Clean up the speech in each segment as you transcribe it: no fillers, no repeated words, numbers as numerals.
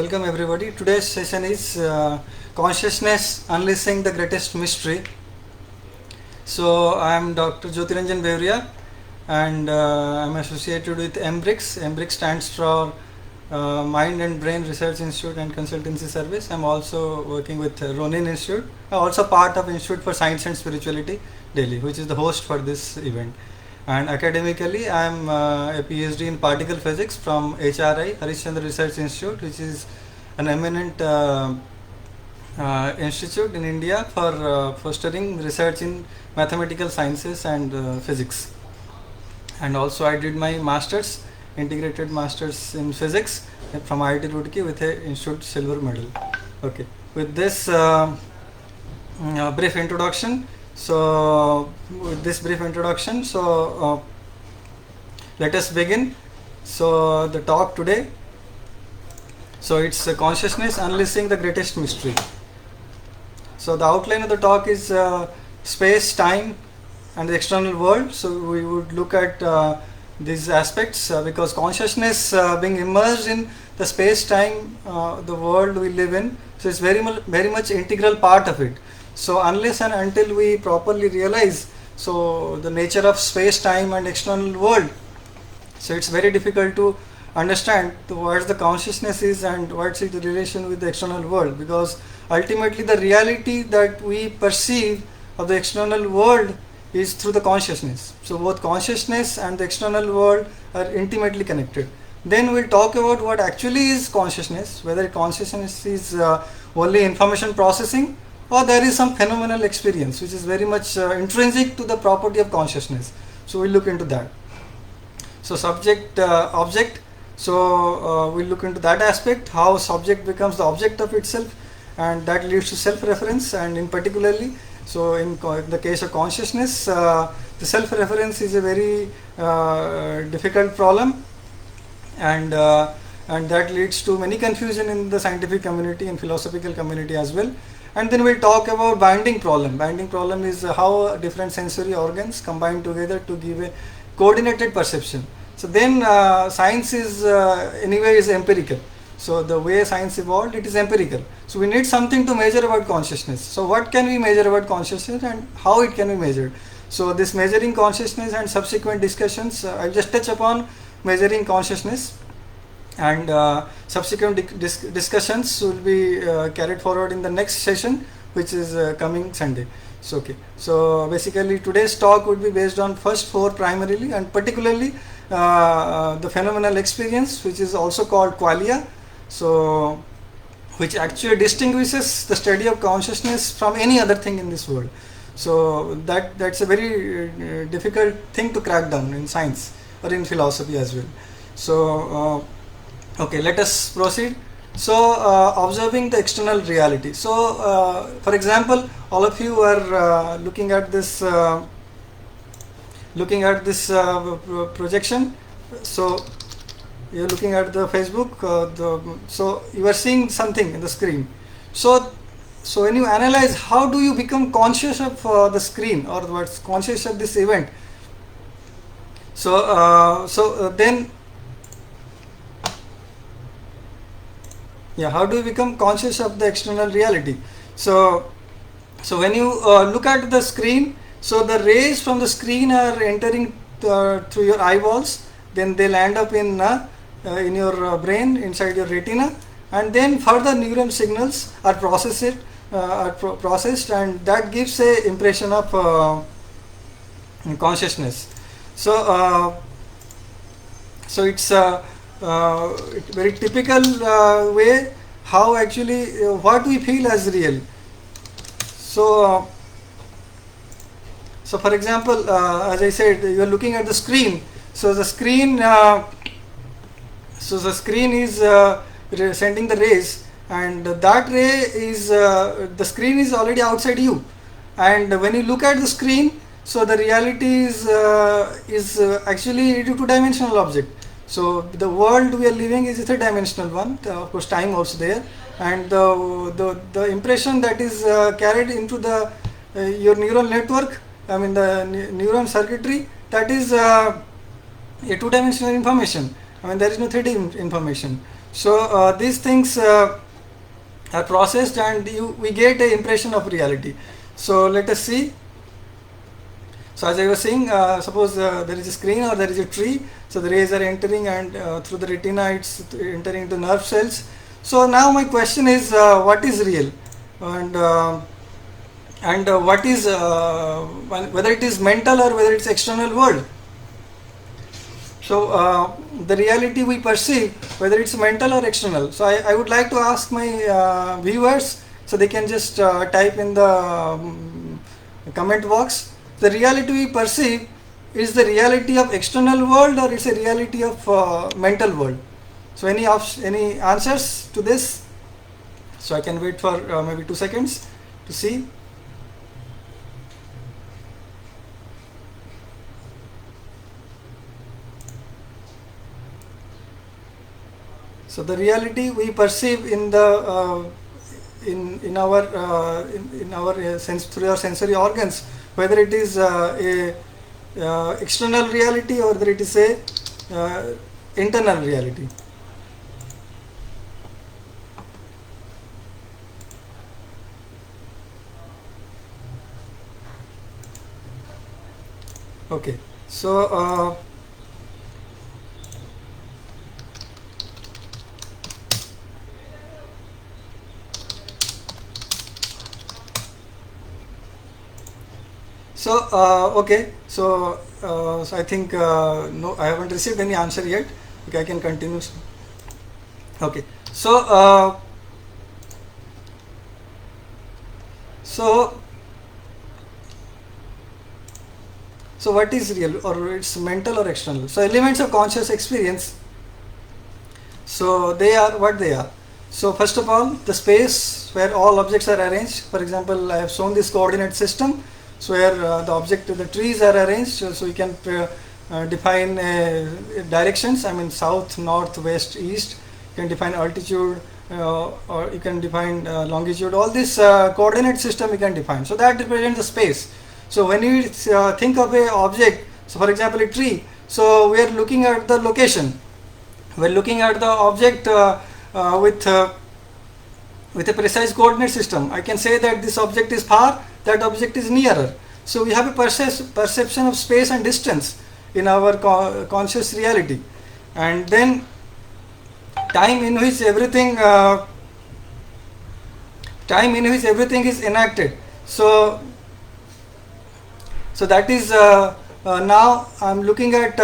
Welcome everybody. Today's session is Consciousness Unleashing the Greatest Mystery. So I am Dr. Jyotiranjan Bevria and I am associated with MBRICS. MBRICS stands for Mind and Brain Research Institute and Consultancy Service. I am also working with Ronin Institute. I am also part of Institute for Science and Spirituality, Delhi, which is the host for this event. And academically, I am a PhD in particle physics from HRI, Harishchandra Research Institute, which is an eminent institute in India for fostering research in mathematical sciences and physics. And also, I did my masters, integrated masters in physics from IIT Roorkee with a institute silver medal. Okay, with this brief introduction. So with this brief introduction, let us begin. So the talk today, so it's Consciousness Unleashing the Greatest Mystery. So the outline of the talk is space, time and the external world. So we would look at these aspects because consciousness being immersed in the space, time, the world we live in, so it's very much integral part of it. So unless and until we properly realize the nature of space, time and external world, so it's very difficult to understand what the consciousness is and what's its relation with the external world, because ultimately the reality that we perceive of the external world is through the consciousness. So both consciousness and the external world are intimately connected. Then we'll talk about what actually is consciousness, whether consciousness is only information processing or there is some phenomenal experience which is very much intrinsic to the property of consciousness. So we'll look into that. So subject, object, so we'll look into that aspect, how subject becomes the object of itself, and that leads to self-reference. And in particularly, so in the case of consciousness, the self-reference is a very difficult problem, and that leads to many confusion in the scientific community and philosophical community as well. And then we'll talk about binding problem. Binding problem is how different sensory organs combine together to give a coordinated perception. So then science is anyway is empirical. So the way science evolved, it is empirical. So we need something to measure about consciousness. So what can we measure about consciousness and how it can be measured? So this measuring consciousness and subsequent discussions, I'll just touch upon measuring consciousness, and subsequent discussions will be carried forward in the next session, which is coming Sunday. So okay, so basically today's talk would be based on first four primarily, and particularly the phenomenal experience, which is also called qualia, so which actually distinguishes the study of consciousness from any other thing in this world. So that's a very difficult thing to crack down in science or in philosophy as well. So okay, let us proceed. So observing the external reality. So for example, all of you are looking at this projection. So you're looking at the Facebook, so you are seeing something in the screen. So when you analyze how do you become conscious of the screen, or what's conscious of this event, then how do you become conscious of the external reality? So when you look at the screen, so the rays from the screen are entering through your eyeballs, then they'll end up in your brain, inside your retina, and then further neural signals are processed, and that gives a impression of consciousness. So it's very typical way how actually what we feel as real. So for example, as I said, you are looking at the screen. So the screen is sending the rays, and that ray is the screen is already outside you, and when you look at the screen, so the reality is actually a two-dimensional object. So the world we are living is a three-dimensional one. Of course, time also there, and the impression that is carried into the your neural network, I mean the neuron circuitry, that is a two-dimensional information. I mean there is no 3D information. So these things are processed, and we get an impression of reality. So let us see. So as I was saying, suppose there is a screen or there is a tree. So the rays are entering, and through the retina it's entering into nerve cells. So now my question is, what is real, and what is whether it is mental or whether it's external world. So the reality we perceive, whether it's mental or external. So I would like to ask my viewers, so they can just type in the comment box. The reality we perceive is the reality of external world, or it's a reality of mental world. So any answers to this? So I can wait for maybe 2 seconds to see. So the reality we perceive in the in our sense, through our sensory organs, whether it is a external reality or whether it is a internal reality. Okay, so okay, so I think no, I haven't received any answer yet. Okay, I can continue. Okay, so so what is real, or it's mental or external? So elements of conscious experience. So they are what they are. So first of all, the space where all objects are arranged. For example, I have shown this coordinate system. So where the trees are arranged, so you can define directions. I mean south, north, west, east. You can define altitude, or you can define longitude. All this coordinate system you can define. So that represents the space. So when you think of a object, so for example a tree, so we are looking at the location. We are looking at the object with a precise coordinate system. I can say that this object is far, that object is nearer. So we have a perception of space and distance in our conscious reality. And then time in which everything is enacted. So that is now I'm looking at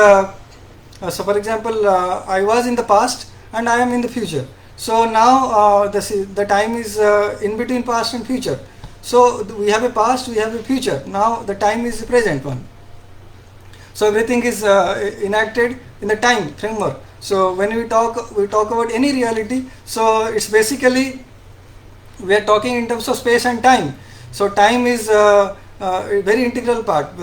so for example I was in the past and I am in the future. So now the time is in between past and future. So we have a past, we have a future. Now the time is the present one. So everything is enacted in the time framework. So when we talk about any reality, so it's basically we are talking in terms of space and time. So time is a very integral part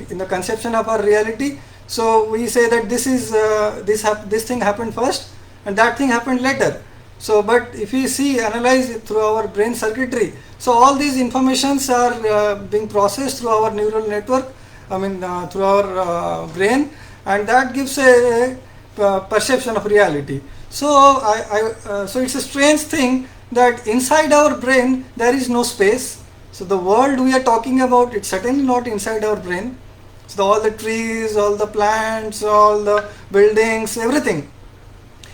in the conception of our reality. So we say that this thing happened first and that thing happened later. So but if we analyze it through our brain circuitry, so all these informations are being processed through our neural network, through our brain, and that gives a perception of reality. So so it's a strange thing that inside our brain there is no space. So the world we are talking about, it's certainly not inside our brain. So all the trees, all the plants, all the buildings, everything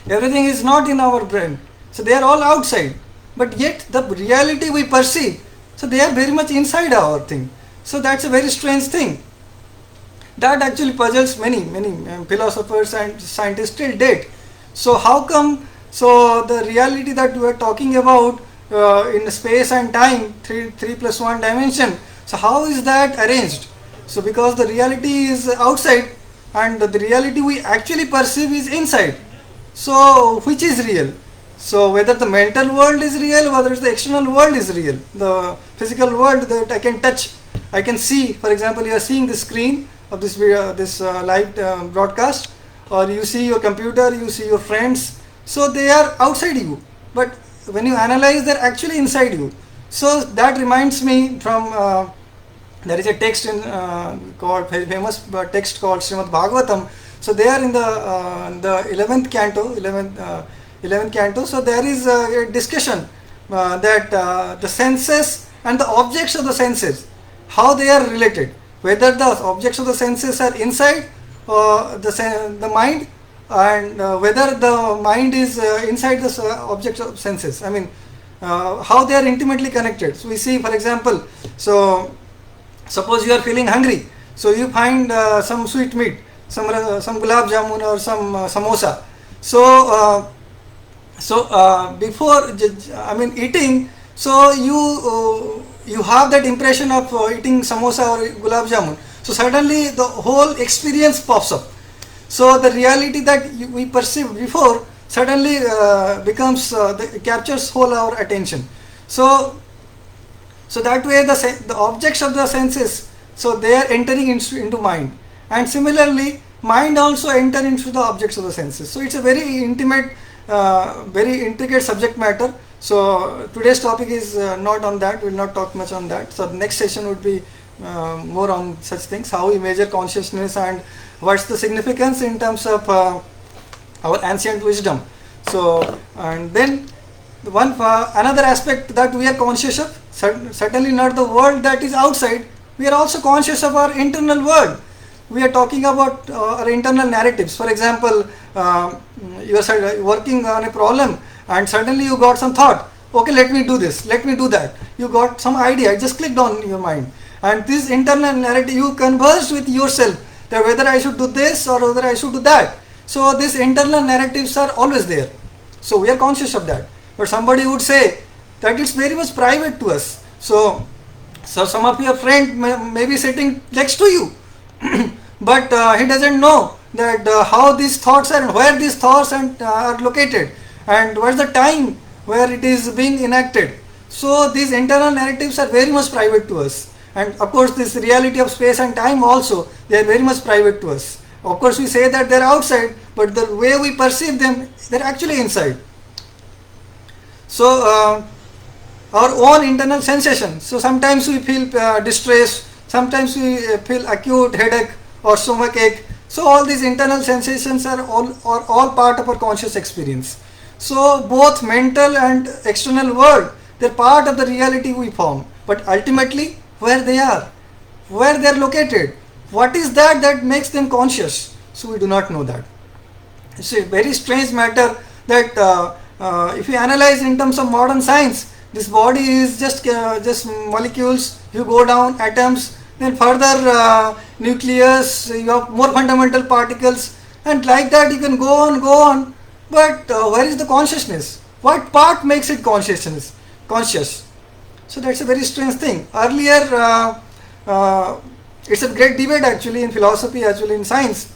is not in our brain. So they are all outside. But yet the reality we perceive, so they are very much inside our thing. So that's a very strange thing. That actually puzzles many philosophers and scientists till date. So how come, so the reality that we are talking about in space and time, 3 plus 1 dimension, so how is that arranged? So because the reality is outside and the reality we actually perceive is inside. So which is real? So whether the mental world is real, whether the external world is real, the physical world that I can touch, I can see. For example, you are seeing the screen of this live broadcast, or you see your computer, you see your friends. So they are outside you, but when you analyze, they're actually inside you. So that reminds me from there is a text in called very famous text called Srimad Bhagavatam. So they are in the 11th canto, 11th canto. So there is a discussion that the senses and the objects of the senses, how they are related, whether the objects of the senses are inside the mind, and whether the mind is inside the objects of senses. I mean, how they are intimately connected. So we see, for example, so suppose you are feeling hungry, so you find some sweet meat, some gulab jamun or some samosa. So before eating, so you have that impression of eating samosa or gulab jamun. So suddenly the whole experience pops up. So the reality that we perceived before suddenly becomes captures whole our attention. So that way the objects of the senses, so they are entering into mind, and similarly mind also enter into the objects of the senses. So it's a very intimate, very intricate subject matter. So today's topic is not on that. We will not talk much on that. So the next session would be more on such things, how we measure consciousness and what's the significance in terms of our ancient wisdom. So, and then another aspect that we are conscious of, certainly not the world that is outside, we are also conscious of our internal world. We are talking about our internal narratives. For example, you are working on a problem and suddenly you got some thought, okay, let me do this, let me do that. You got some idea, it just clicked on your mind, and this internal narrative, you conversed with yourself that whether I should do this or whether I should do that. So these internal narratives are always there. So we are conscious of that. But somebody would say that it's very much private to us. So some of your friend may be sitting next to you, but he doesn't know that how these thoughts are and where these thoughts are located, and what's the time where it is being enacted. So these internal narratives are very much private to us. And of course this reality of space and time also, they are very much private to us. Of course we say that they are outside, but the way we perceive them, they are actually inside. So our own internal sensation. So sometimes we feel distress, sometimes we feel acute headache or stomach ache. So all these internal sensations are all part of our conscious experience. So both mental and external world, they're part of the reality we form. But ultimately, where they are located, what is that makes them conscious? So we do not know that. It's a very strange matter that if you analyze in terms of modern science, this body is just molecules. You go down atoms, then further nucleus, you have more fundamental particles, and like that you can go on. But where is the consciousness? What part makes it conscious? So that's a very strange thing. Earlier, it's a great debate actually in philosophy, actually in science.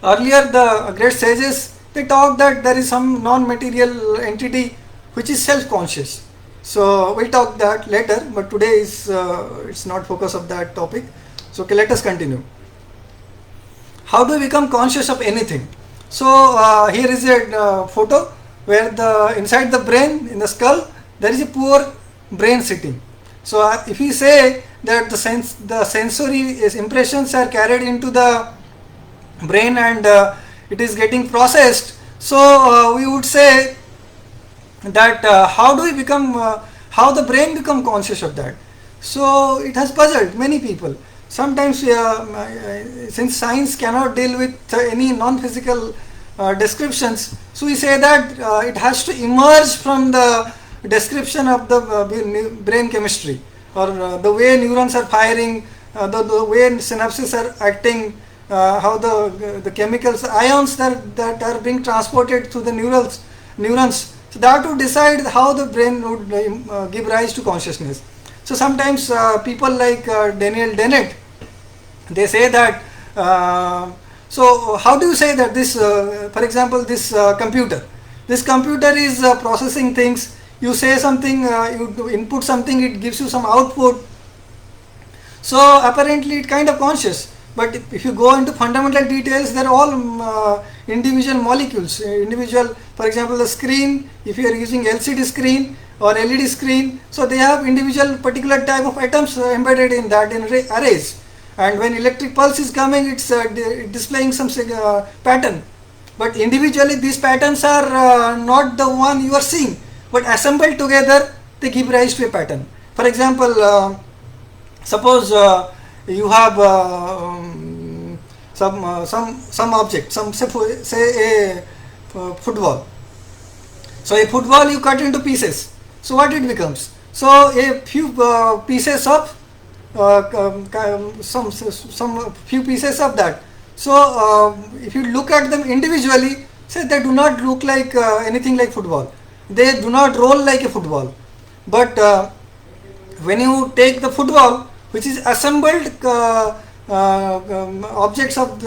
Earlier, the great sages, they talk that there is some non-material entity which is self-conscious. So we'll talk that later, but today is it's not focus of that topic. So okay, let us continue. How do we become conscious of anything? So here is a photo where inside the brain, in the skull, there is a poor brain sitting. So if we say that the sensory impressions are carried into the brain and it is getting processed, so we would say that how the brain become conscious of that. So it has puzzled many people. Sometimes since science cannot deal with any non-physical descriptions, so we say that it has to emerge from the description of the brain chemistry, or the way neurons are firing, the way synapses are acting, how the chemicals, ions that are being transported through the neurons. So that would decide how the brain would give rise to consciousness. So sometimes people like Daniel Dennett, they say that, so how do you say that this, for example, this computer is processing things. You say something, you input something, it gives you some output. So apparently it kind of conscious. But if you go into fundamental details, they're all individual molecules. For example, the screen, if you are using LCD screen or LED screen, so they have individual particular type of atoms embedded in that in arrays. And when electric pulse is coming, it's displaying some pattern. but individually these patterns are not the one you are seeing, but assembled together they give rise to a pattern. For example, suppose you have some object, say a football. So a football you cut into pieces. So what it becomes? So a few pieces of some few pieces of that. So if you look at them individually, say they do not look like anything like football. They do not roll like a football. But when you take the football, which is assembled objects of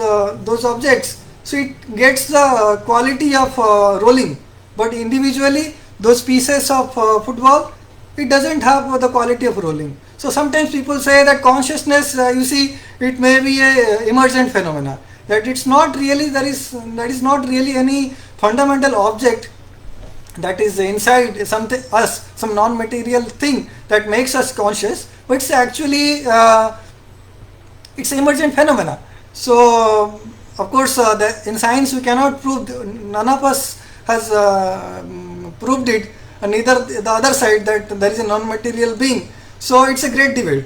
those objects, so it gets the quality of rolling. But individually, those pieces of football, it doesn't have the quality of rolling. So sometimes people say that consciousness, you see, it may be a emergent phenomena. That it's not really, that is not really any fundamental object that is inside something, us, some non-material thing that makes us conscious, but it's actually it's emergent phenomena. So of course, in science we cannot prove, none of us has proved it, and neither the other side, that there is a non-material being. So it's a great debate.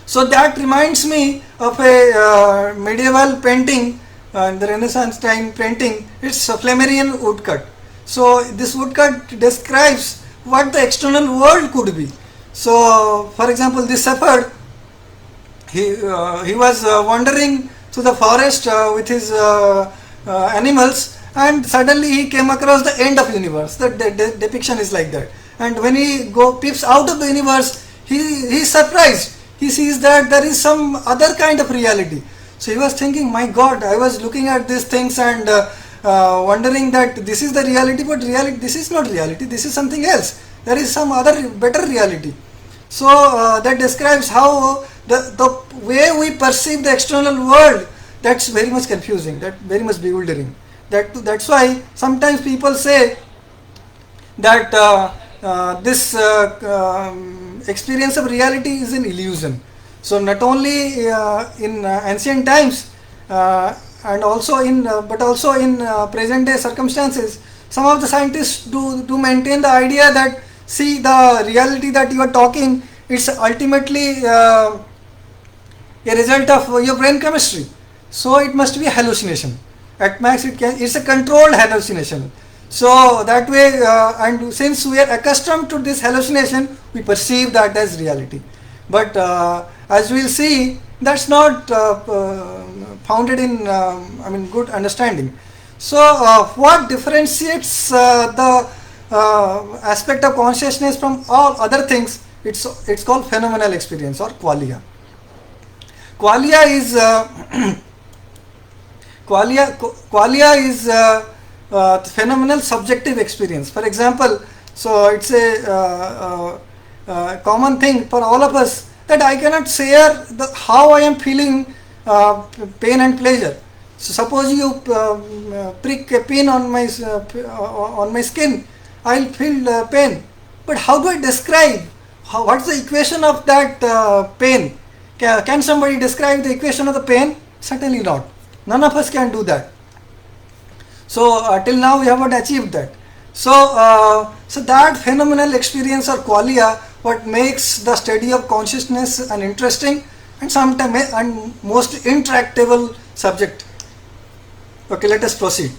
So that reminds me of a medieval painting, the Renaissance time painting. It's a Flammarion woodcut. So this woodcut describes what the external world could be. So for example, this shepherd, he was wandering through the forest with his animals, and suddenly he came across the end of universe. The depiction is like that. And when he peeps out of the universe, he is surprised. He sees that there is some other kind of reality. So he was thinking, my God, I was looking at these things and wondering that this is the reality, but reality, this is not reality, this is something else. There is some other better reality. So that describes how the way we perceive the external world, that's very much confusing, that very much bewildering. That's why sometimes people say that this experience of reality is an illusion. So not only in ancient times and also in but also in present day circumstances, some of the scientists do maintain the idea that, see, the reality that you are talking, it's ultimately a result of your brain chemistry. So it must be a hallucination. At max, it's a controlled hallucination. So that way, and since we are accustomed to this hallucination, we perceive that as reality. But as we will see, that's not founded in good understanding. So what differentiates the aspect of consciousness from all other things? It's called phenomenal experience, or qualia. Qualia is phenomenal subjective experience. For example, so it's a common thing for all of us that I cannot share how I am feeling pain and pleasure. So suppose you prick a pin on my skin, I'll feel pain. But how do I describe? What's the equation of that pain? Can somebody describe the equation of the pain? Certainly not. None of us can do that. So till now we have not achieved that. So that phenomenal experience, or qualia, what makes the study of consciousness an interesting and sometimes and most intractable subject. Okay, let us proceed.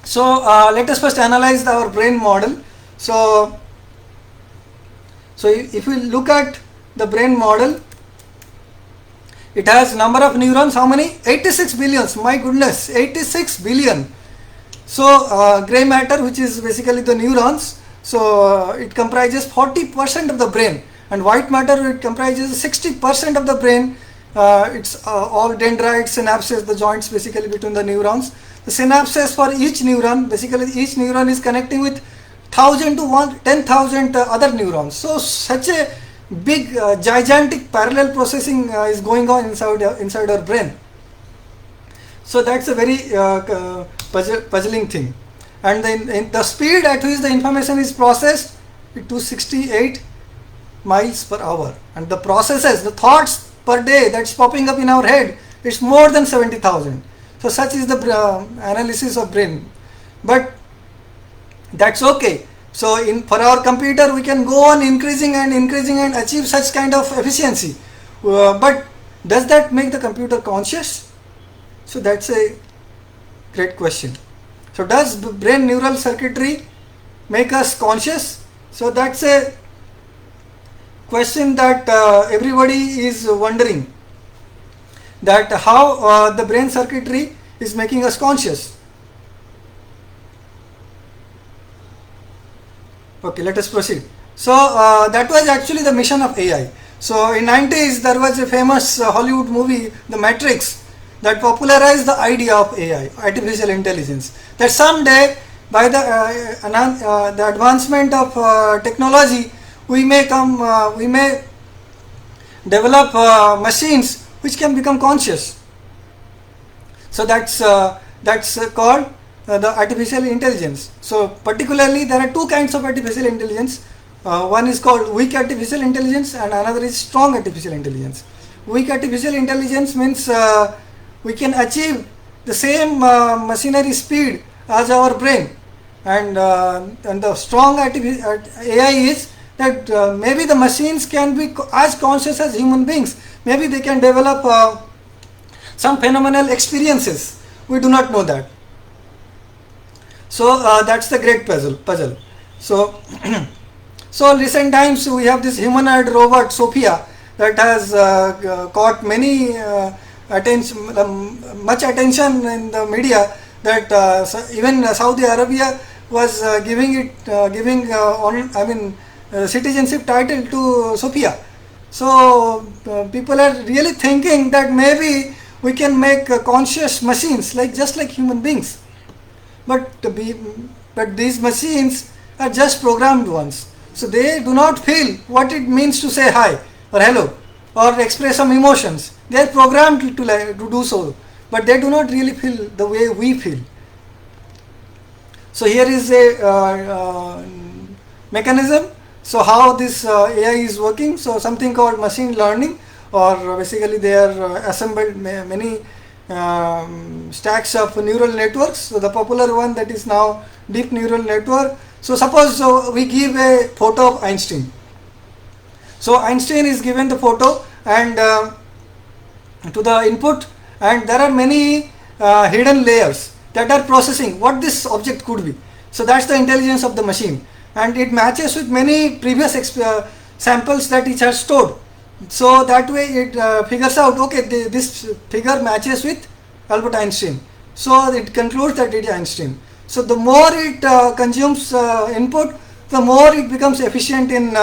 So let us first analyze our brain model. So if we look at the brain model, it has number of neurons, how many? 86 billions, my goodness, 86 billion. So grey matter, which is basically the neurons, so it comprises 40% of the brain, and white matter, it comprises 60% of the brain. It's all dendrites, synapses, the joints basically between the neurons. The synapses for each neuron, basically each neuron is connecting with 1,000 to 10,000 other neurons. So such a big gigantic parallel processing is going on inside our brain. So that's a very puzzling thing. And then the speed at which the information is processed is 268 miles per hour, and the processes, the thoughts per day that's popping up in our head, it's more than 70,000. So such is the analysis of brain. But that's okay. So for our computer we can go on increasing and achieve such kind of efficiency. But does that make the computer conscious? So that's a great question. So does brain neural circuitry make us conscious? So that's a question that everybody is wondering, that how the brain circuitry is making us conscious. Okay, let us proceed. So that was actually the mission of AI. So in 90s there was a famous Hollywood movie, The Matrix, that popularized the idea of AI, artificial intelligence. That someday, by the advancement of technology, we may develop machines which can become conscious. So that's called the artificial intelligence. So particularly there are two kinds of artificial intelligence. One is called weak artificial intelligence and another is strong artificial intelligence. Weak artificial intelligence means we can achieve the same machinery speed as our brain, and the strong AI is that maybe the machines can be as conscious as human beings. Maybe they can develop some phenomenal experiences. We do not know that. So that's the great puzzle. So so recent times we have this humanoid robot Sophia that has caught much attention in the media, that even Saudi Arabia was giving citizenship title to Sophia. So people are really thinking that maybe we can make conscious machines just like human beings. But these machines are just programmed ones. So they do not feel what it means to say hi or hello or express some emotions. They are programmed to do so, but they do not really feel the way we feel. So here is a mechanism. So how this AI is working. So something called machine learning, or basically they are assembled many stacks of neural networks. So the popular one that is now deep neural network. So suppose we give a photo of Einstein. So Einstein is given the photo and to the input, and there are many hidden layers that are processing what this object could be. So that's the intelligence of the machine, and it matches with many previous samples that it has stored. So that way it figures out, okay, this figure matches with Albert Einstein. So it concludes that it is Einstein. So the more it consumes input, the more it becomes efficient in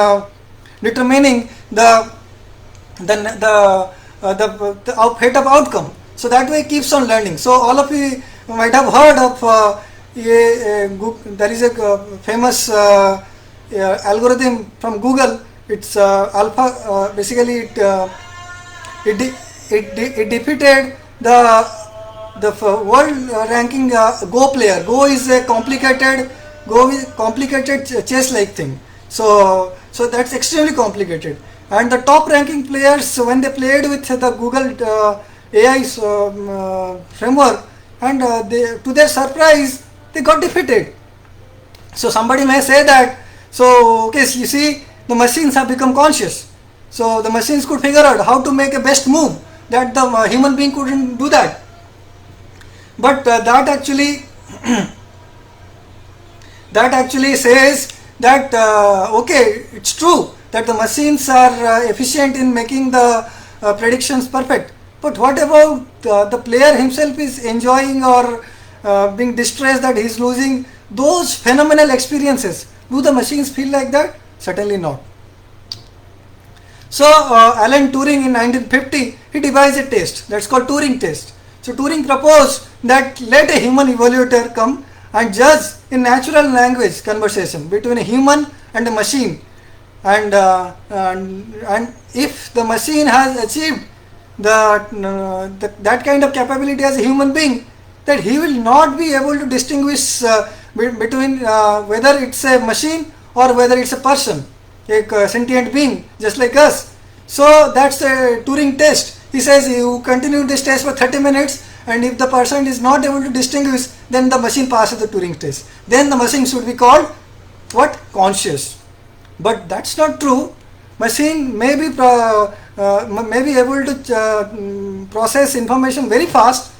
determining the fate of outcome. So that way it keeps on learning. So all of you might have heard of there is a famous algorithm from Google. It's Alpha. Basically, it defeated the world ranking Go player. Go is a complicated chess-like thing. So that's extremely complicated. And the top ranking players, when they played with the Google AI's framework, and to their surprise, they got defeated. So somebody may say that, so okay, you see, the machines have become conscious. So the machines could figure out how to make a best move that the human being couldn't do that. But that actually says that okay, it's true that the machines are efficient in making the predictions perfect. But what about the player himself is enjoying or being distressed that he's losing those phenomenal experiences? Do the machines feel like that? Certainly not. So Alan Turing in 1950, he devised a test that's called Turing test. So Turing proposed that let a human evaluator come and judge in natural language conversation between a human and a machine, and if the machine has achieved that kind of capability as a human being, that he will not be able to distinguish between whether it's a machine or whether it's a person, a sentient being just like us. So that's the Turing test. He says you continue this test for 30 minutes and if the person is not able to distinguish, then the machine passes the Turing test. Then the machine should be called what? Conscious. But that's not true. Machine may be able to process information very fast,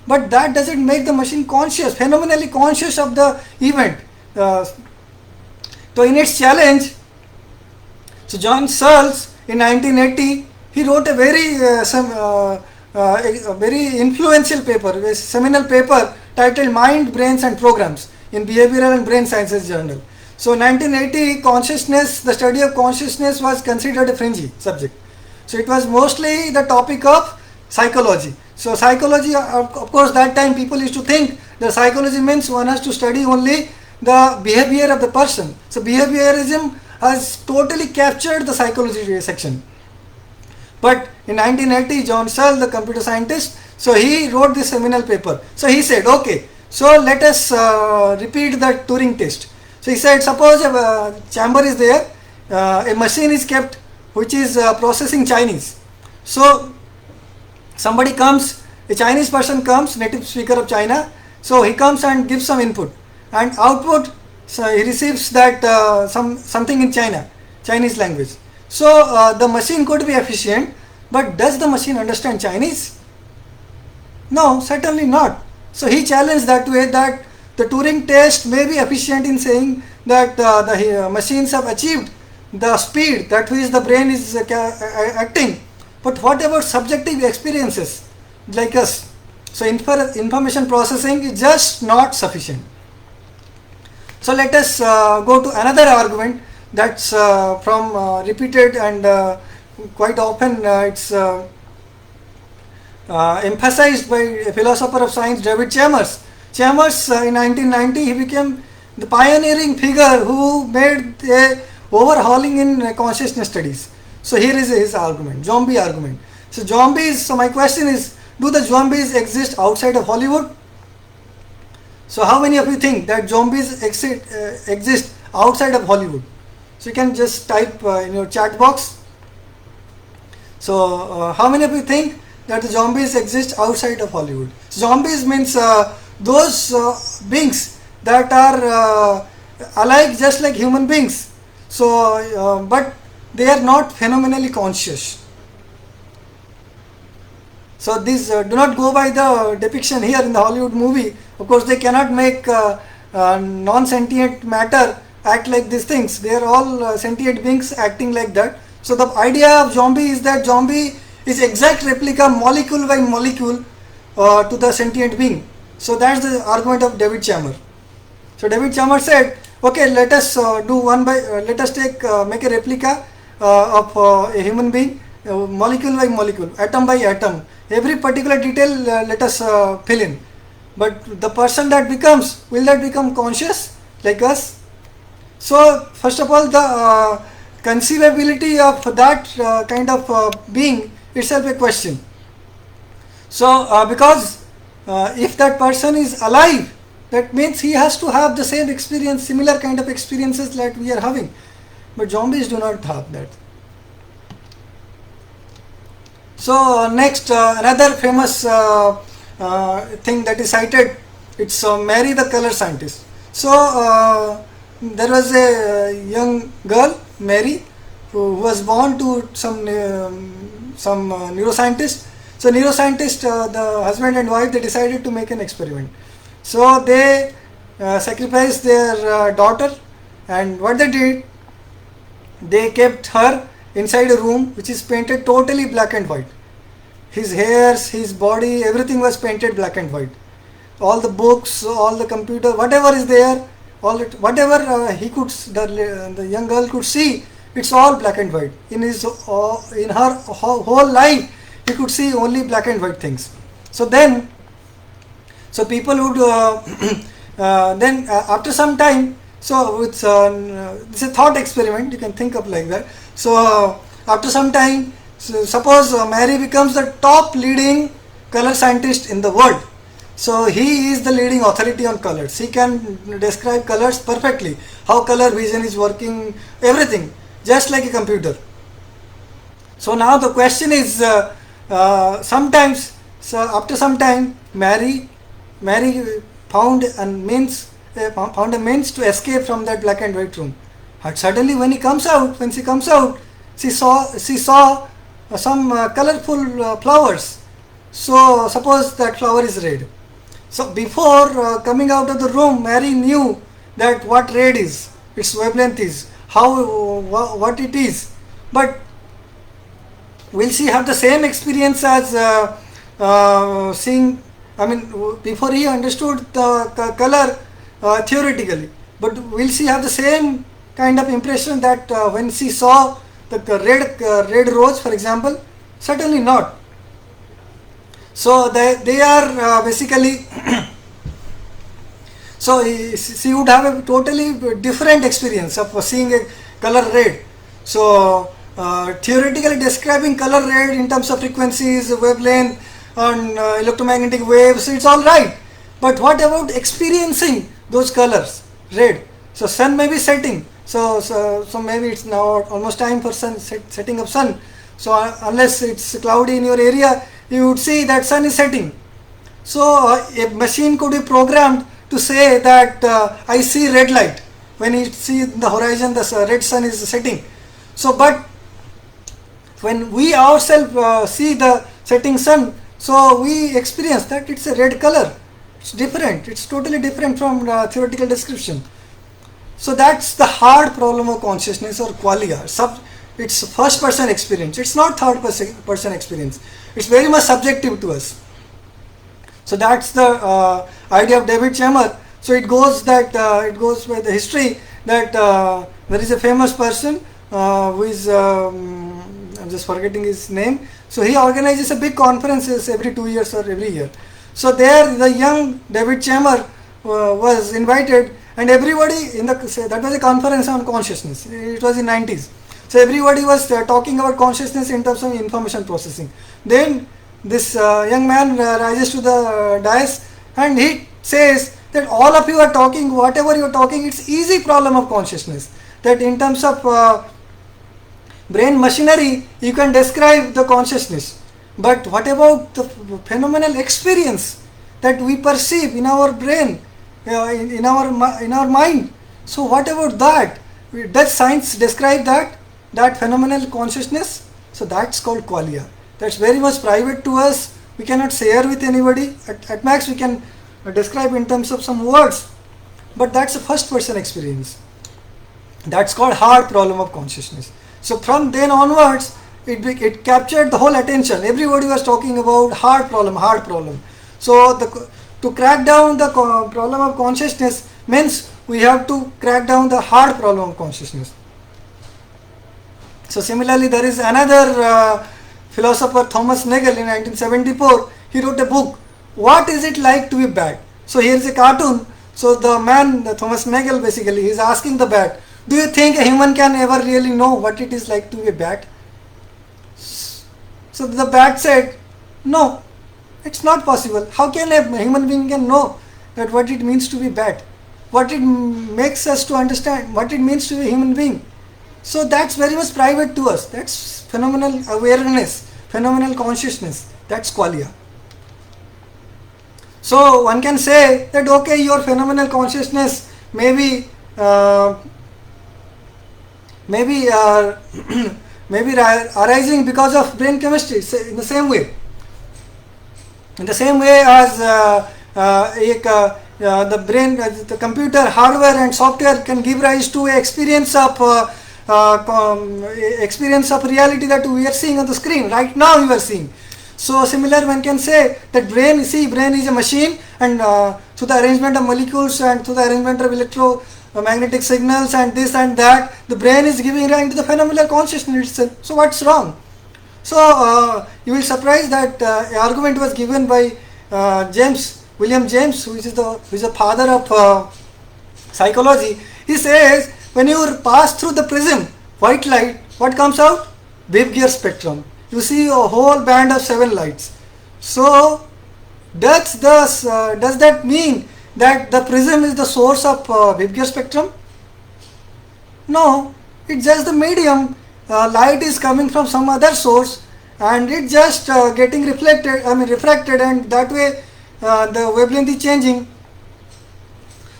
but that doesn't make the machine conscious, phenomenally conscious of the event. So in its challenge, so John Searle in 1980, he wrote a very influential paper, a seminal paper titled Mind, Brains and Programs in Behavioral and Brain Sciences Journal. So 1980, consciousness, the study of consciousness was considered a fringy subject. So it was mostly the topic of psychology. So psychology, of course, that time people used to think that psychology means one has to study only the behavior of the person. So behaviorism has totally captured the psychology section. But in 1980, John Searle, the computer scientist, so he wrote this seminal paper. So he said, okay, so let us repeat the Turing test. So he said, suppose a chamber is there, a machine is kept which is processing Chinese. So somebody comes, a Chinese person comes, native speaker of China, so he comes and gives some input, and output, so he receives that something in Chinese language. So the machine could be efficient, but does the machine understand Chinese? No, certainly not. So he challenged that way, that the Turing test may be efficient in saying that the machines have achieved the speed that which the brain is acting, but what about subjective experiences like us? So information processing is just not sufficient. So let us go to another argument that's from repeated and quite often it's emphasized by a philosopher of science, David Chalmers. Chalmers in 1990 he became the pioneering figure who made a overhauling in consciousness studies. So here is his argument, zombie argument. So zombies, so my question is, do the zombies exist outside of Hollywood? So how many of you think that zombies exist outside of Hollywood? So you can just type in your chat box. So how many of you think that the zombies exist outside of Hollywood? Zombies means those beings that are alike just like human beings. So but they are not phenomenally conscious. So these do not go by the depiction here in the Hollywood movie. Of course, they cannot make non-sentient matter act like these things. They are all sentient beings acting like that. So the idea of zombie is that zombie is exact replica, molecule by molecule, to the sentient being. So that's the argument of David Chalmers. So David Chalmers said, okay, let us let us make a replica of a human being, molecule by molecule, atom by atom. Every particular detail let us fill in. But the person that becomes, will that become conscious like us? So first of all, the conceivability of that kind of being itself a question. So because if that person is alive, that means he has to have the same experience, similar kind of experiences that we are having. But zombies do not have that. So next, another famous thing that is cited, it's Mary the color scientist. So there was a young girl, Mary, who was born to some neuroscientist. So neuroscientist, the husband and wife, they decided to make an experiment. So they sacrificed their daughter, and what they did, they kept her inside a room which is painted totally black and white. His hairs, his body, everything was painted black and white. All the books, all the computer, whatever is there, whatever he could, the young girl could see, it's all black and white. In her whole life, he could see only black and white things. So then, so people would then after some time, so it's this is a thought experiment, you can think of like that. So after some time, so suppose Mary becomes the top leading color scientist in the world. So he is the leading authority on colors. He can describe colors perfectly, how color vision is working, everything, just like a computer. So now the question is, sometimes So after some time, Mary found found a means to escape from that black and white room. And suddenly, when she comes out, she saw some colorful flowers. So suppose that flower is red. So before coming out of the room, Mary knew that what red is, its wavelength is, what it is. But will she have the same experience as seeing? I mean, before he understood the color theoretically, but will she have the same kind of impression that when she saw the red rose, for example? Certainly not. So they are basically. So she would have a totally different experience of seeing a color red. So theoretically describing color red in terms of frequencies, wavelength, and electromagnetic waves, it's all right. But what about experiencing those colors, red? So sun may be setting. So maybe it's now almost time for setting of sun. So unless it's cloudy in your area, you would see that sun is setting. So a machine could be programmed to say that I see red light when you see in the horizon the red sun is setting. So but when we ourselves see the setting sun, so we experience that it's a red color. It's different. It's totally different from theoretical description. So that's the hard problem of consciousness, or qualia. It's first person experience. It's not third person experience. It's very much subjective to us. So that's the idea of David Chamber. So it goes by the history that there is a famous person who is I'm just forgetting his name. So he organizes a big conferences every 2 years or every year. So there the young David Chamber was invited, and everybody that was a conference on consciousness. It was in 90s. So everybody was talking about consciousness in terms of information processing. Then this young man rises to the dais and he says that all of you are talking, whatever you are talking, it's easy problem of consciousness. That in terms of brain machinery, you can describe the consciousness. But what about the phenomenal experience that we perceive in our brain, in our mind? So what about that? Does science describe that phenomenal consciousness? So that's called qualia. That's very much private to us. We cannot share with anybody. At max we can describe in terms of some words, but that's a first person experience. That's called hard problem of consciousness. So from then onwards, it captured the whole attention. Everybody was talking about hard problem. So to crack down the problem of consciousness means we have to crack down the hard problem of consciousness. So similarly, there is another philosopher, Thomas Nagel, in 1974. He wrote a book, What is it like to be bad? So here is a cartoon. So the man, Thomas Nagel, basically, is asking the bat, do you think a human can ever really know what it is like to be a bat? So the bat said, no, it's not possible. How can a human being can know that what it means to be bat? What it makes us to understand, what it means to be a human being. So that's very much private to us. That's phenomenal awareness, phenomenal consciousness. That's qualia. So one can say that okay, your phenomenal consciousness maybe arising because of brain chemistry. In the same way as the brain, the computer hardware and software can give rise to an experience of reality that we are seeing on the screen right now. We are seeing. So similar, one can say that brain is a machine, and through the arrangement of molecules and through the arrangement of electromagnetic signals and this and that, the brain is giving rise to the phenomenal consciousness itself. So what's wrong? So you will surprise that an argument was given by William James, who is the father of psychology. He says when you pass through the prism, white light, what comes out? Wave-gear spectrum. You see a whole band of 7 lights. So does that mean that the prism is the source of wave-gear spectrum? No, it's just the medium. Light is coming from some other source, and it just getting refracted, and that way the wavelength is changing.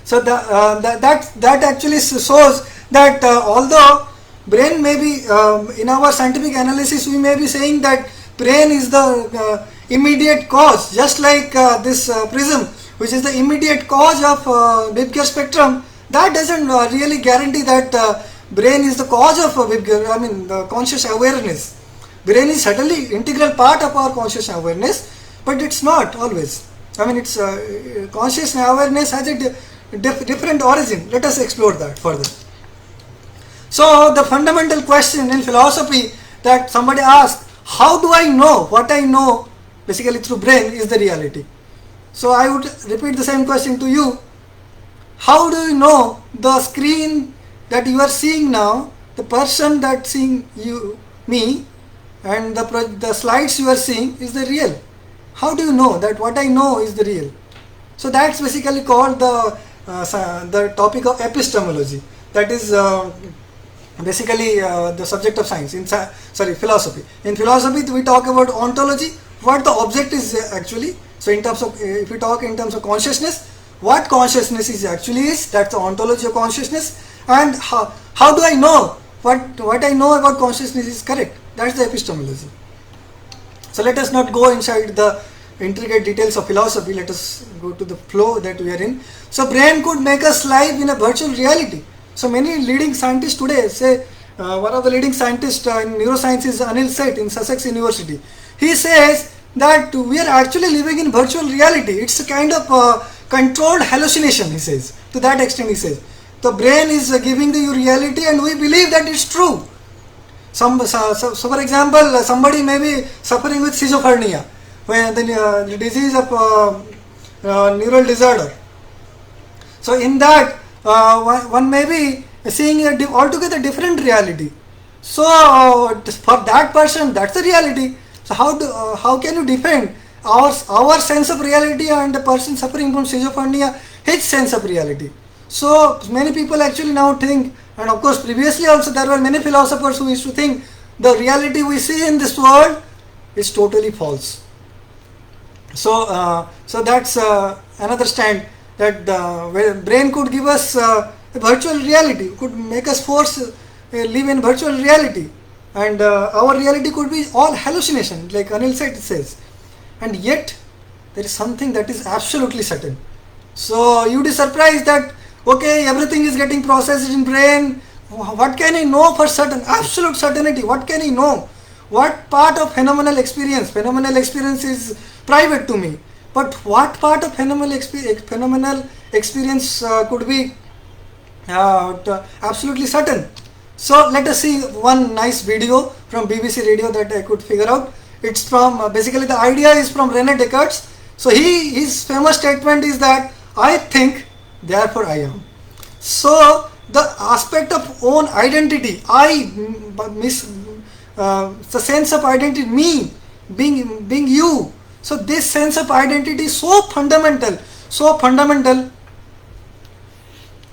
So that actually shows that although brain may be in our scientific analysis, we may be saying that brain is the immediate cause, just like this prism, which is the immediate cause of Wittger spectrum. That doesn't really guarantee that brain is the cause of the conscious awareness. Brain is certainly integral part of our conscious awareness, but it's not always. It's conscious awareness has a different origin. Let us explore that further. So the fundamental question in philosophy that somebody asked, how do I know what I know basically through brain is the reality? So I would repeat the same question to you. How do you know the screen that you are seeing now, the person that seeing you, me, and the slides you are seeing is the real? How do you know that what I know is the real? So that's basically called the topic of epistemology. That is basically the subject of science in philosophy. In philosophy we talk about ontology, what the object is actually. So in terms of, if we talk in terms of consciousness, what consciousness is actually is, that's the ontology of consciousness. And how do I know what I know about consciousness is correct? That's the epistemology. So let us not go inside the intricate details of philosophy. Let us go to the flow that we are in. So brain could make us live in a virtual reality. So many leading scientists today say, one of the leading scientists in neuroscience is Anil Seth in Sussex University. He says that we are actually living in virtual reality. It's a kind of controlled hallucination, he says. To that extent, he says. The brain is giving you reality and we believe that it's true. So for example, somebody may be suffering with schizophrenia, when the disease of neural disorder. So in that, one may be seeing a altogether different reality. So for that person, that's the reality. So how can you defend our sense of reality and the person suffering from schizophrenia, his sense of reality? So many people actually now think, and of course previously also there were many philosophers who used to think the reality we see in this world is totally false. So that's another stand, that the brain could give us a virtual reality, could make us live in virtual reality, and our reality could be all hallucination, like Anil Seth says. And yet there is something that is absolutely certain. So you would be surprised that okay, everything is getting processed in brain. What can I know for certain? Absolute certainty. What can I know? What part of phenomenal experience? Phenomenal experience is private to me. But what part of phenomenal experience could be absolutely certain? So let us see one nice video from BBC Radio that I could figure out. It's from, basically the idea is from René Descartes. So his famous statement is that I think, therefore I am. So the aspect of own identity, the sense of identity, me being you. So this sense of identity is so fundamental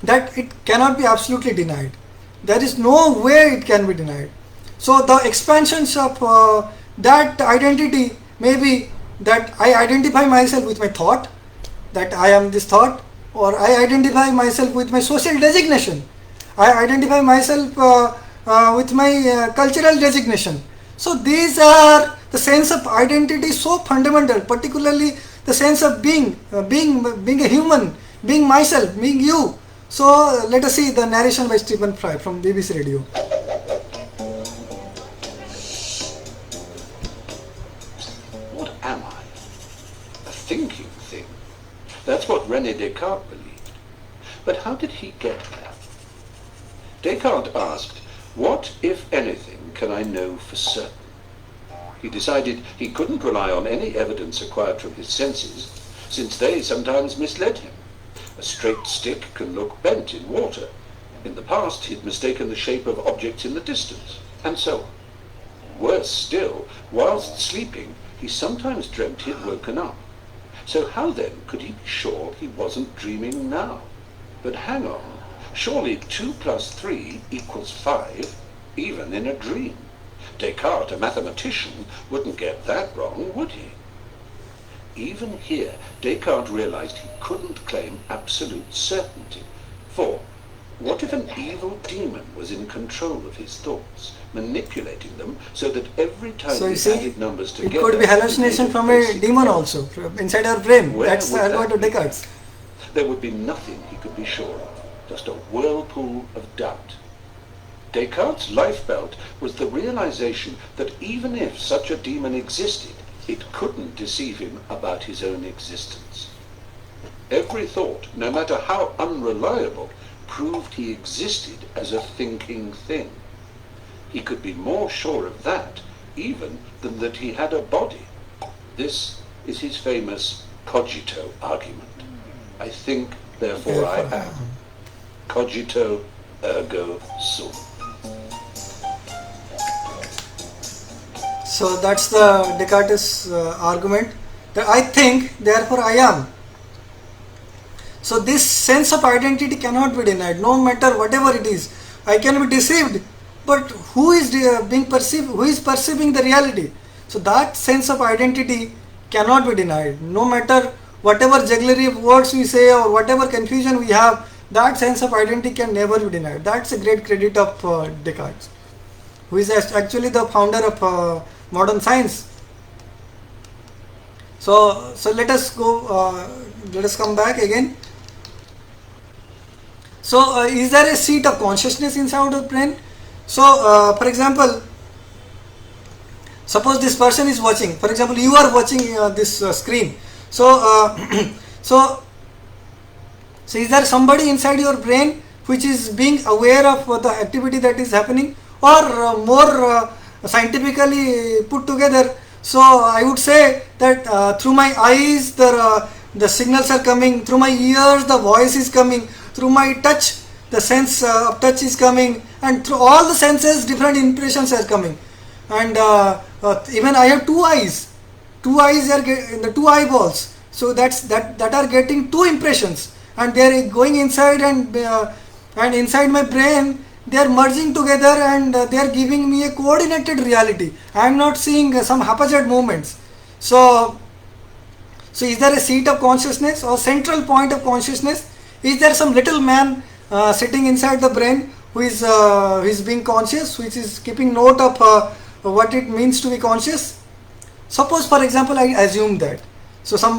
that it cannot be absolutely denied. There is no way it can be denied. So the expansions of that identity may be that I identify myself with my thought, that I am this thought, or I identify myself with my social designation, I identify myself with my cultural designation. So these are the sense of identity so fundamental, particularly the sense of being a human, being myself, being you. So let us see the narration by Stephen Fry from BBC Radio. What am I? A thinking thing. That's what René Descartes believed. But how did he get there? Descartes asked, what, if anything, can I know for certain? He decided he couldn't rely on any evidence acquired from his senses, since they sometimes misled him. A straight stick can look bent in water. In the past, he'd mistaken the shape of objects in the distance, and so on. Worse still, whilst sleeping, he sometimes dreamt he'd woken up. So how then could he be sure he wasn't dreaming now? But hang on, surely 2 + 3 = 5, even in a dream. Descartes, a mathematician, wouldn't get that wrong, would he? Even here, Descartes realized he couldn't claim absolute certainty. For what if an evil demon was in control of his thoughts, manipulating them so that every time So you he see, added numbers it together... could be hallucination from a demon also, inside our brain. Where That's the would that advent of be? Descartes. There would be nothing he could be sure of, just a whirlpool of doubt. Descartes' lifebelt was the realization that even if such a demon existed, it couldn't deceive him about his own existence. Every thought, no matter how unreliable, proved he existed as a thinking thing. He could be more sure of that even than that he had a body. This is his famous cogito argument. I think, therefore I am. Cogito ergo sum. So that's the Descartes' argument, that I think, therefore I am. So this sense of identity cannot be denied, no matter whatever it is. I can be deceived, but who is being perceived? Who is perceiving the reality? So that sense of identity cannot be denied, no matter whatever jugglery of words we say or whatever confusion we have. That sense of identity can never be denied. That's a great credit of Descartes, who is actually the founder of modern science. So let us go. Let us come back again. So is there a seat of consciousness inside the brain? So for example, suppose this person is watching. For example, you are watching this screen. So so is there somebody inside your brain which is being aware of the activity that is happening, or more scientifically put together? So I would say that through my eyes the signals are coming, through my ears the voice is coming, through my touch the sense of touch is coming, and through all the senses different impressions are coming. And even I have two eyes are in the two eyeballs, so that are getting two impressions, and they are going inside, and inside my brain they are merging together, and they are giving me a coordinated reality. I am not seeing some haphazard movements. So is there a seat of consciousness or central point of consciousness? Is there some little man sitting inside the brain who is being conscious, which is keeping note of what it means to be conscious? Suppose, for example, I assume that. So some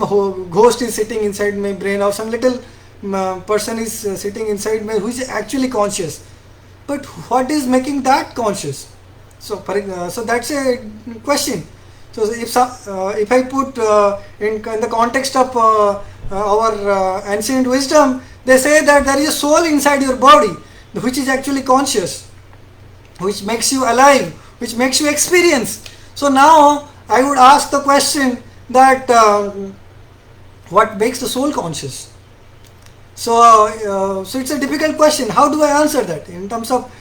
ghost is sitting inside my brain, or some little person is sitting inside me who is actually conscious. But what is making that conscious? So so that's a question. So if I put in the context of our ancient wisdom, they say that there is a soul inside your body which is actually conscious, which makes you alive, which makes you experience. So now I would ask the question that what makes the soul conscious? So it's a difficult question. How do I answer that in terms of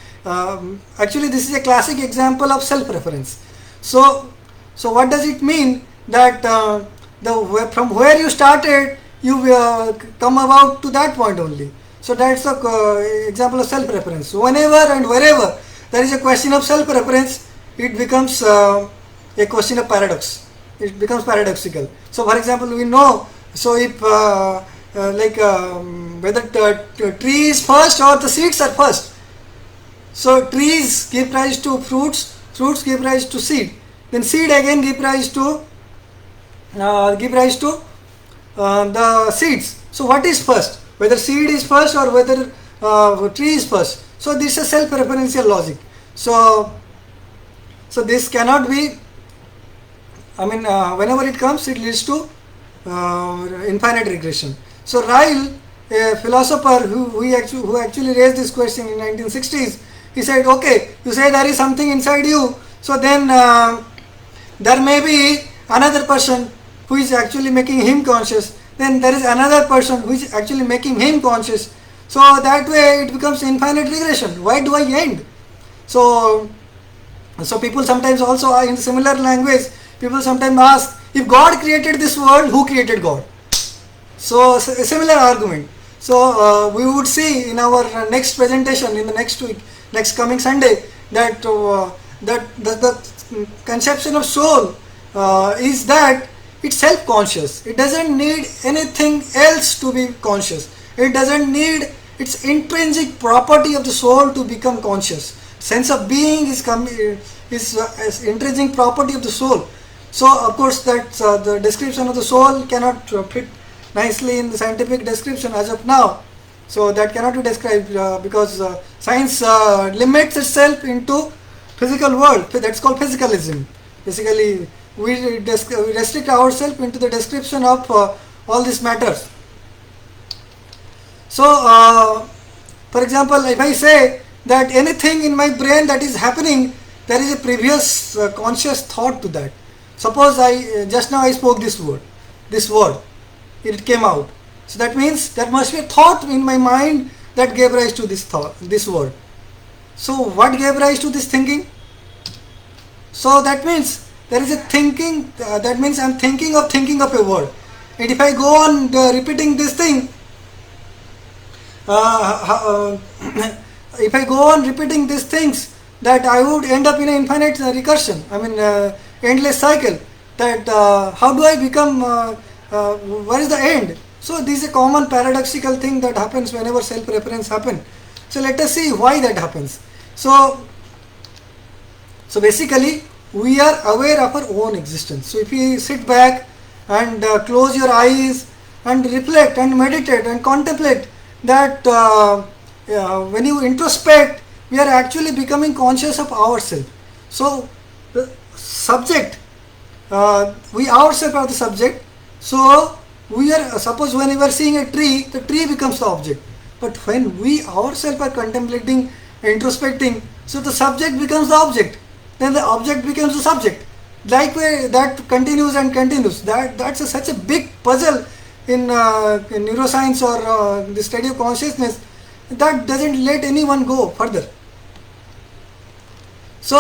actually this is a classic example of self-reference. So what does it mean that from where you started you come about to that point only? So that's the example of self-reference. So whenever and wherever there is a question of self-reference, it becomes a question of paradox. It becomes paradoxical. So for example, we know, so if whether the tree is first or the seeds are first. So trees give rise to fruits, fruits give rise to seed, then seed again give rise to the seeds. So what is first? Whether seed is first or whether tree is first. So this is a self-referential logic. So this cannot be. I mean, whenever it comes, it leads to infinite regression. So Ryle, a philosopher who actually raised this question in 1960s, he said, okay, you say there is something inside you, so then there may be another person who is actually making him conscious, then there is another person who is actually making him conscious. So that way it becomes infinite regression. Why do I end? So people sometimes also in similar language, people sometimes ask, if God created this world, who created God? So a similar argument. So we would see in our next presentation in the next week, next coming Sunday, that that the conception of soul is that it's self-conscious. It doesn't need anything else to be conscious. It doesn't need its intrinsic property of the soul to become conscious. Sense of being is intrinsic property of the soul. So of course that the description of the soul cannot fit nicely in the scientific description as of now. So that cannot be described because science limits itself into physical world. That's called physicalism. Basically, we restrict ourselves into the description of all these matters. So, for example, if I say that anything in my brain that is happening, there is a previous conscious thought to that. Suppose I just now I spoke this word, it came out. So that means there must be a thought in my mind that gave rise to this thought, this word. So what gave rise to this thinking? So that means there is a thinking. That means I am thinking of a word. And if I go on repeating this thing, if I go on repeating these things, that I would end up in an infinite recursion. I mean, endless cycle. That how do I become? Where is the end? So this is a common paradoxical thing that happens whenever self-reference happens. So let us see why that happens. So basically we are aware of our own existence. So if you sit back and close your eyes and reflect and meditate and contemplate that when you introspect, we are actually becoming conscious of ourselves. So the subject, we ourselves are the subject. So we are, suppose when we are seeing a tree, the tree becomes the object. But when we ourselves are contemplating, introspecting, so the subject becomes the object. Then the object becomes the subject. Likewise, that continues and continues. That's such a big puzzle in neuroscience or the study of consciousness that doesn't let anyone go further. So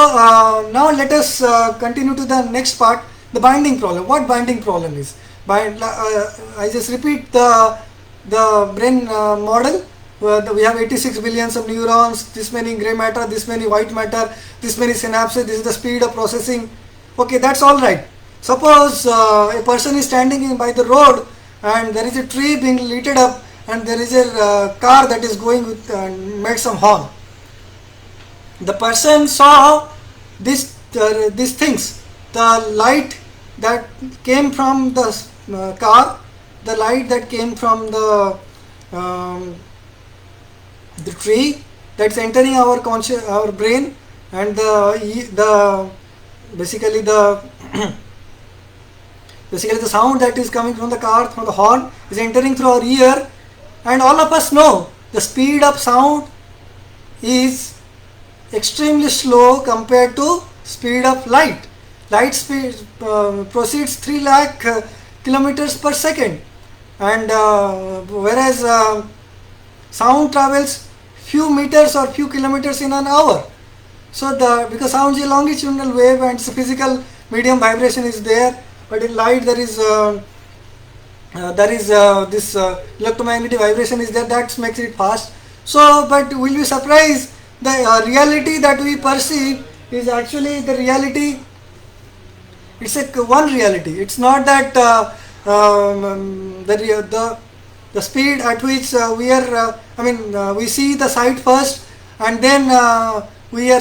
now let us continue to the next part, the binding problem. What binding problem is? I just repeat the brain model. We have 86 billions of neurons, this many gray matter, this many white matter, this many synapses, this is the speed of processing. Okay, that's all right. Suppose a person is standing by the road and there is a tree being lit up and there is a car that is going with made some horn. The person saw these things, the light that came from the car, the light that came from the tree that's entering our brain, and basically the sound that is coming from the car, from the horn, is entering through our ear, and all of us know the speed of sound is extremely slow compared to speed of light. Light speed proceeds 3 lakh kilometers per second, and whereas sound travels few meters or few kilometers in an hour. So because sound is a longitudinal wave and it's a physical medium, vibration is there, but in light there is this electromagnetic vibration is there, that makes it fast. So but we'll be surprised, the reality that we perceive is actually the reality. It's one reality. It's not that the speed at which we are. We see the sight first, and then we are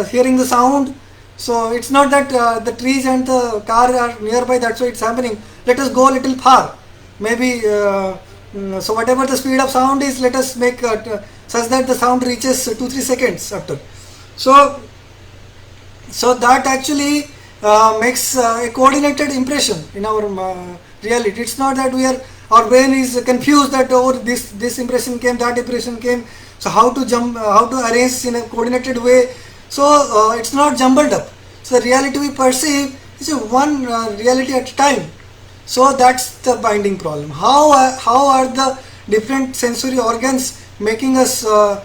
hearing the sound. So it's not that the trees and the car are nearby. That's why it's happening. Let us go a little far. Maybe so. Whatever the speed of sound is, let us make such that the sound reaches 2-3 seconds after. So that actually makes a coordinated impression in our reality. It's not that our brain is confused that this impression came, that impression came. So how to arrange in a coordinated way. So it's not jumbled up. So the reality we perceive is one reality at a time. So that's the binding problem. How are the different sensory organs making us are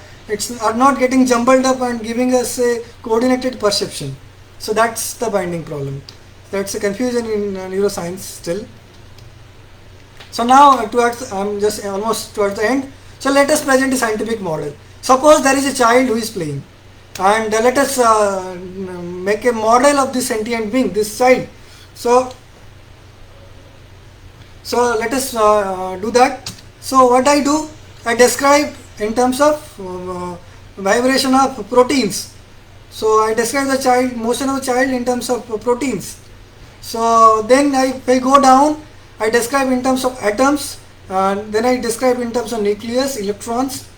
not getting jumbled up and giving us a coordinated perception. So that's the binding problem. That's a confusion in neuroscience still. So now I'm just almost towards the end. So let us present a scientific model. Suppose there is a child who is playing. and let us make a model of this sentient being, this child. So let us do that. So what I do, I describe in terms of vibration of proteins. So I describe the child, motion of the child in terms of proteins. So then if I go down, I describe in terms of atoms, and then I describe in terms of nucleus, electrons.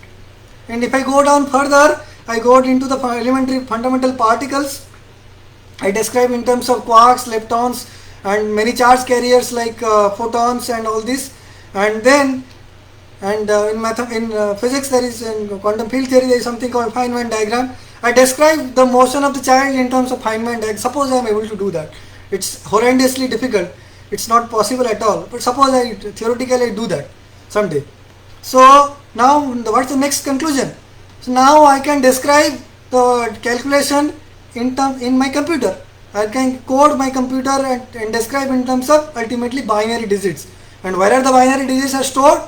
And if I go down further, I go into the elementary fundamental particles. I describe in terms of quarks, leptons, and many charge carriers like photons and all this. And then in physics, there is, in quantum field theory, there is something called Feynman diagram. I describe the motion of the child in terms of Feynman diagram. Suppose I am able to do that. It's horrendously difficult. It's not possible at all. But suppose I theoretically do that someday. So now what's the next conclusion? So now I can describe the calculation in my computer. I can code my computer and describe in terms of ultimately binary digits. And where are the binary digits are stored?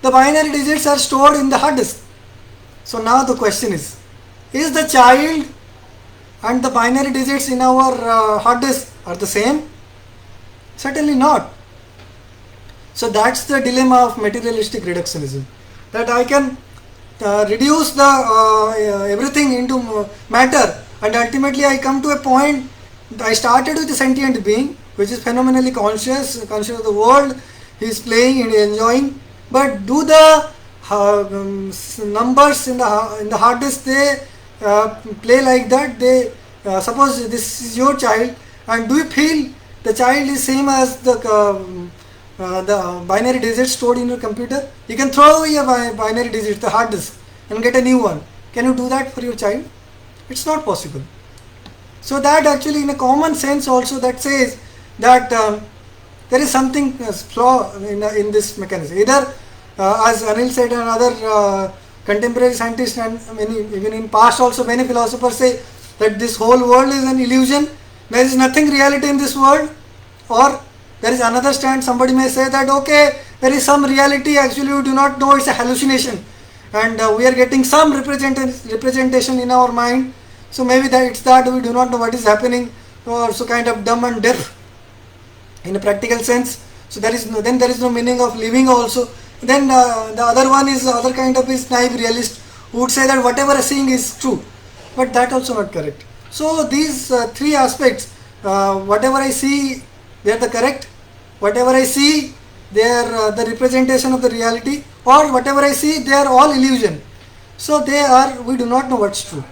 The binary digits are stored in the hard disk. So now the question is the child and the binary digits in our hard disk are the same? Certainly not. So that's the dilemma of materialistic reductionism, that I can reduce the everything into matter, and ultimately I come to a point. I started with a sentient being which is phenomenally conscious of the world. He is playing and enjoying. But do the numbers in the hard disk, they play like that? They suppose this is your child, and do you feel the child is same as the binary digits stored in your computer? You can throw away a binary digit, the hard disk, and get a new one. Can you do that for your child? It's not possible. So that actually, in a common sense also, that says that there is something flaw in this mechanism. Either as Anil said, and other contemporary scientists, and even in past also many philosophers say that this whole world is an illusion. There is nothing reality in this world. Or there is another stand, somebody may say that okay, there is some reality, actually we do not know, it's a hallucination, and we are getting some representation in our mind. So maybe that it's that we do not know what is happening, or so kind of dumb and deaf in a practical sense. So there is no meaning of living also. Then the other one is other kind of is naive realist who would say that whatever I seeing is true, but that also not correct. So these three aspects, whatever I see, they are the correct. Whatever I see, they are the representation of the reality, or whatever I see, they are all illusion. So we do not know what's true.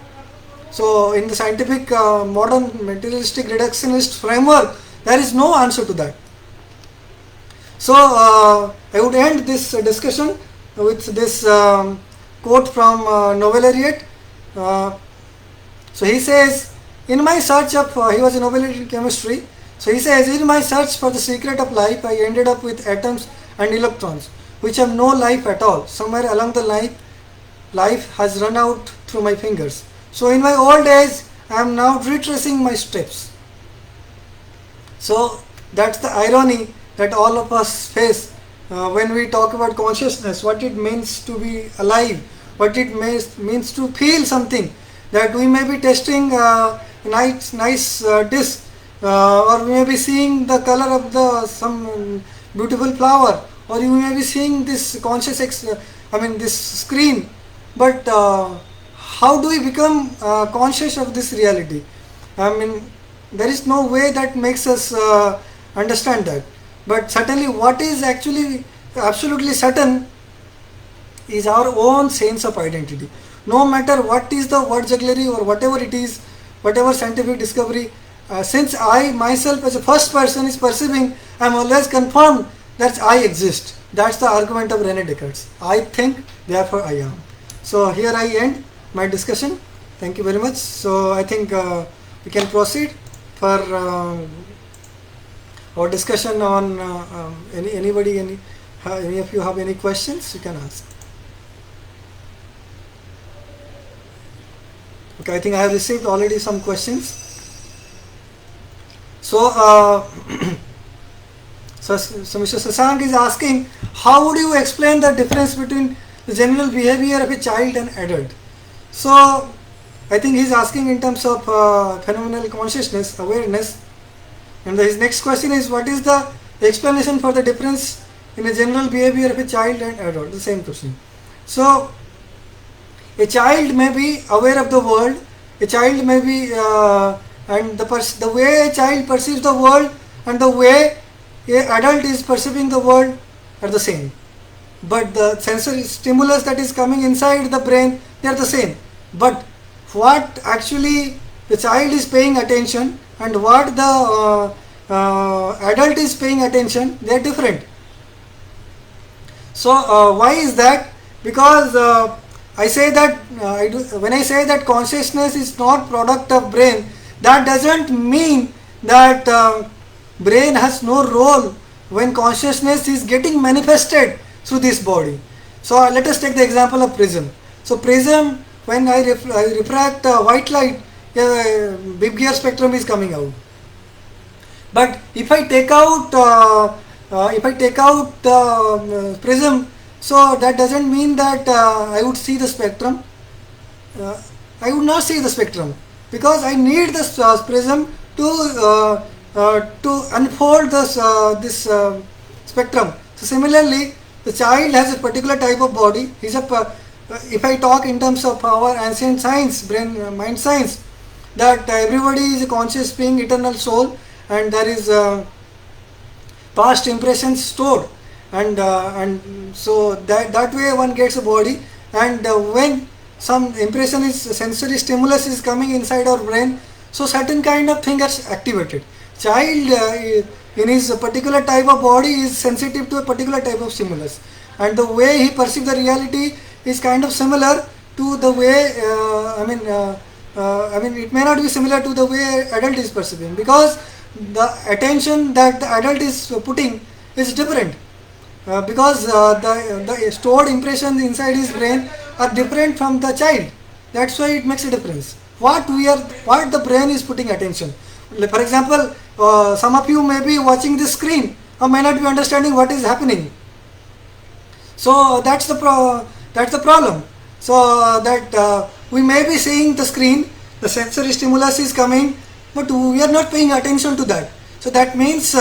So in the scientific modern materialistic reductionist framework, there is no answer to that. So I would end this discussion with this quote from Nobel laureate. So he says, in my search of, he was a Nobel laureate in chemistry. So he says, in my search for the secret of life, I ended up with atoms and electrons, which have no life at all. Somewhere along the line, life has run out through my fingers. So in my old age, I am now retracing my steps. So that's the irony that all of us face when we talk about consciousness, what it means to be alive, what it means to feel something, that we may be tasting nice dish, or we may be seeing the color of some beautiful flower, or you may be seeing this this screen, but how do we become conscious of this reality? There is no way that makes us understand that. But certainly what is actually absolutely certain is our own sense of identity. No matter what is the word jugglery or whatever it is, whatever scientific discovery, since I myself as a first person is perceiving, I am always confirmed that I exist. That's the argument of René Descartes. I think, therefore I am. So here I end my discussion. Thank you very much. So I think we can proceed for our discussion on any of you have any questions, you can ask. Okay, I think I have received already some questions. So, so Mr. Sasank is asking, how would you explain the difference between the general behavior of a child and adult? So, I think he's asking in terms of phenomenal consciousness, awareness. And his next question is, what is the explanation for the difference in the general behavior of a child and adult? The same question. So, a child may be aware of the world. A child may be, and the way a child perceives the world and the way an adult is perceiving the world are the same. But the sensory stimulus that is coming inside the brain, they are the same. But what actually the child is paying attention and what the adult is paying attention, they are different. So why is that? Because I say that when I say that consciousness is not product of brain, that doesn't mean that brain has no role when consciousness is getting manifested through this body. So let us take the example of prism. So prism, when I refract white light, a big gear spectrum is coming out. But if I take out the prism, so that doesn't mean that I would see the spectrum. I would not see the spectrum because I need this prism to unfold this spectrum. So similarly, the child has a particular type of body. If I talk in terms of our ancient science, brain mind science, that everybody is a conscious being, eternal soul, and there is past impressions stored, and so that way one gets a body, and when some impression is sensory stimulus is coming inside our brain, so certain kind of thing gets activated. Child in his particular type of body is sensitive to a particular type of stimulus, and the way he perceives the reality is kind of similar to the way I mean it may not be similar to the way adult is perceiving, because the attention that the adult is putting is different, because the stored impressions inside his brain are different from the child. That's why it makes a difference. What the brain is putting attention. For example, some of you may be watching this screen or may not be understanding what is happening. So that's the problem. So that we may be seeing the screen, the sensory stimulus is coming, but we are not paying attention to that. So that means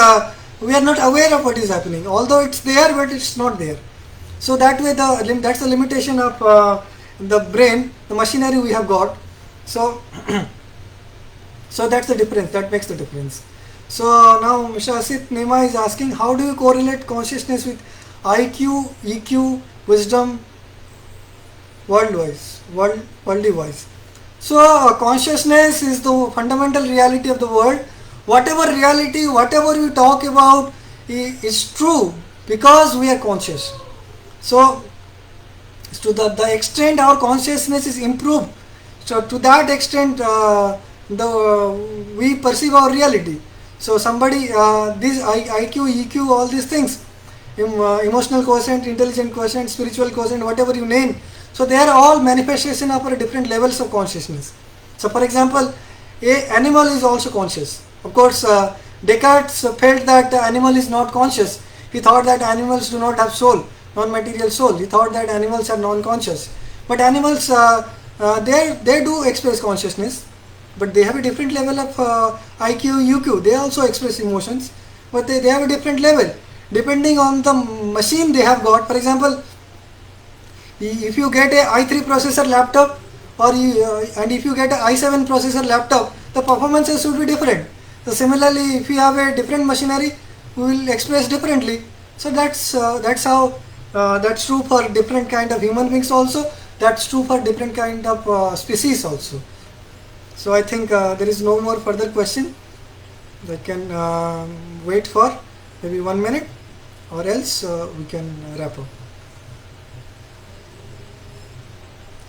we are not aware of what is happening. Although it's there, but it's not there. So that way that's the limitation of the brain, the machinery we have got. So so that's the difference. That makes the difference. So now Mr. Asit Nema is asking, how do you correlate consciousness with IQ, EQ, wisdom, worldly wise? So consciousness is the fundamental reality of the world. Whatever reality, whatever we talk about is true because we are conscious. So to the extent our consciousness is improved, so to that extent we perceive our reality. So somebody this IQ, EQ, all these things, emotional quotient, intelligent quotient, spiritual quotient, whatever you name, so they are all manifestation of different levels of consciousness. So for example, a animal is also conscious. Of course, Descartes felt that the animal is not conscious. He thought that animals do not have soul, non-material soul. He thought that animals are non-conscious. But animals, they do express consciousness, but they have a different level of IQ, UQ. They also express emotions, but they have a different level depending on the machine they have got. For example, if you get a i3 processor laptop and if you get a i7 processor laptop, the performances should be different. So similarly, if you have a different machinery, we will express differently. So that's how that's true for different kind of human beings also. That's true for different kind of species also. So I think there is no more further question. I can wait for maybe 1 minute, or else we can wrap up.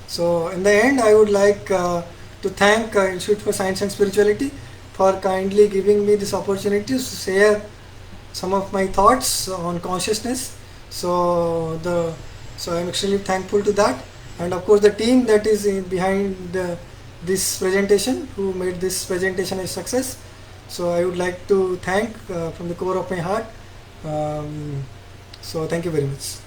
So in the end, I would like to thank Institute for Science and Spirituality for kindly giving me this opportunity to share some of my thoughts on consciousness. So I'm extremely thankful to that, and of course the team that is behind this presentation, who made this presentation a success. So I would like to thank from the core of my heart. So thank you very much.